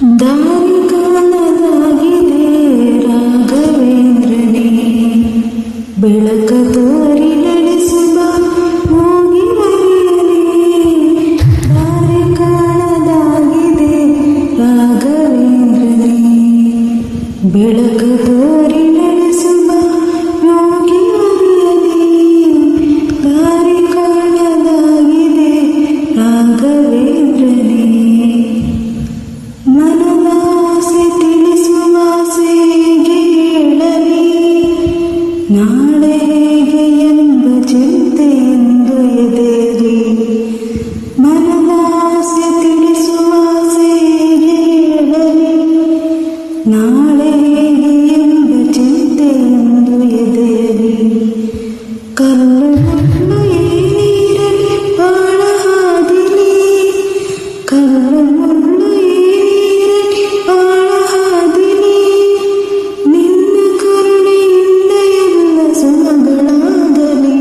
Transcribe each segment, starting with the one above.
ದಾರಿ ಕಾಣದಾಗಿದೆ ರಾಘವೇಂದ್ರನೇ, ಬೆಳಕ ತೋರಿ ನಡೆಸುವ ಹೋಗಿ ಬರೆಯಲೇ. ದಾರಿ ಕಾಣದಾಗಿದೆ ರಾಘವೇಂದ್ರನೇ, ಬೆಳಕ ತೋರಿ ನಡೆಸುವ ಹೋಗಿ ಬರೆಯಲೇ. ದಾರಿ ಕಾಣದಾಗಿದೆ ರಾಘವೇಂದ್ರನೇ, ಮನದಾಸೆ ತಿಳಿಸುವ ಆಸೆಗೆ ಹೇಳಲಿ. ನಾಳೆ ಹೇಗೆ ಎಂಬ ಚಿಂತೆಯೆಂದು ಎದೆರಿ. ಮನದಾಸೆ ತಿಳಿಸುವ ಆಸೆಗೆ ಹೇಳಲಿ. ನಾಳೆ ಹೇಗೆ ಎಂಬ ಚಿಂತೆಯೆಂದು ಎದೆರಿ. ಕಲ್ಲು ಮುಳ್ಳು ಏನಿರಲಿ ಬಾಳ ಹಾದಿಲಿ. ಕಲ್ಲು ಮುಳ್ಳು ಏನಿರಲಿ ಬಾಳ ಹಾದಿಲಿ. ನಿನ್ನ ಕರುಣೆಯಿಂದ ಎಲ್ಲ ಸುಮಗಳಾಗಲಿ.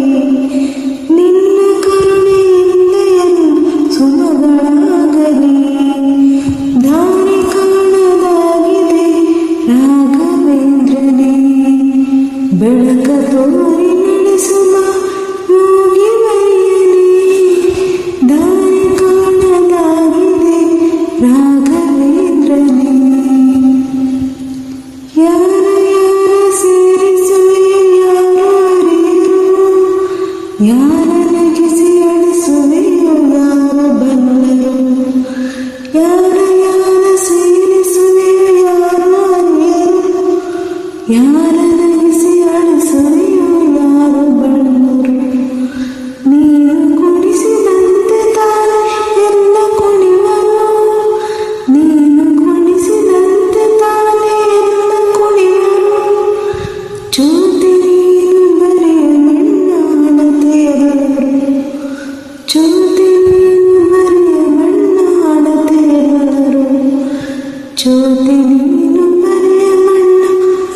ನಿನ್ನ ಕರುಣೆಯಿಂದ ಎಲ್ಲ ಸುಮಗಳಾಗಲಿ. ದಾರಿ ಕಾಣದಾಗಿದೆ ರಾಘವೇಂದ್ರನೇ, ಬೆಳಕ ತೋರಿ ನಡೆಸುವ ಹೋಗಿ ಬರೆಯಲಿ. ದಾರಿ ಕಾಣದಾಗಿದೆ ರಾಘವೇಂದ್ರನೇ, ಯಾರ ಯಾರ ಸೇರಿಸುವೆಯೋ ಯಾರು ಅರಿಯರು. ಯಾರ ನಗಿಸಿ ಅಳಿಸುವೆಯೋ ಯಾರು ಬಲ್ಲರು. ಯಾರ ಯಾರ ಸೇರಿಸುವೆಯೋ ಯಾರು ಅರಿಯರು. ಯಾರ ನಗಿಸಿ ಅಳಿಸುವೆಯೋ ಯಾರು ಬಲ್ಲರು. ನೀನು ಕುಣಿಸಿದಂತೆ ತಾನೆ ಎಲ್ಲ ಕುಣಿವರು. ನೀನು ಕುಣಿಸಿದಂತೆ ತಾನೆ ಎಲ್ಲ ಕುಣಿವರು. ಜ್ಯೋತಿ ನೀನು ಬರೆಯ ಮಣ್ಣಾಡತೆಯವರು. ಜ್ಯೋತಿ ನೀನು ಬರೆಯ ಮಣ್ಣಾಡತೆಯವರು. ಜ್ಯೋತಿ ನೀನು ಬರೆಯ ಮಣ್ಣ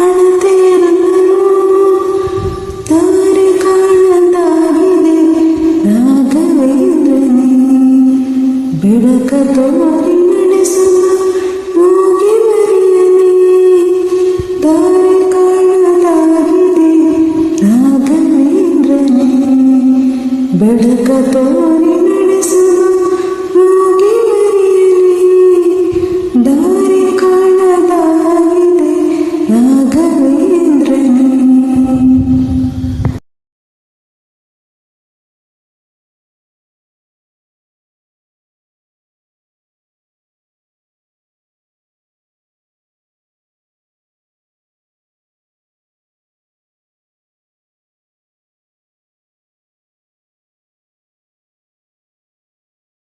ಅಳತೆಯವರು. ದಾರಿ ಕಾಣದಾಗಿದೆ ರಾಘವೇಂದ್ರನೇ, ಬೆಳಕ ತೋರಿ ನಡೆಸುವ ಹೋಗಿ ಬರೆಯಲಿ. ದಾರಿ ಕಾಣದಾಗಿದೆ ರಾಘವೇಂದ್ರನೇ, ಬೆಳಕ ತೋರಿ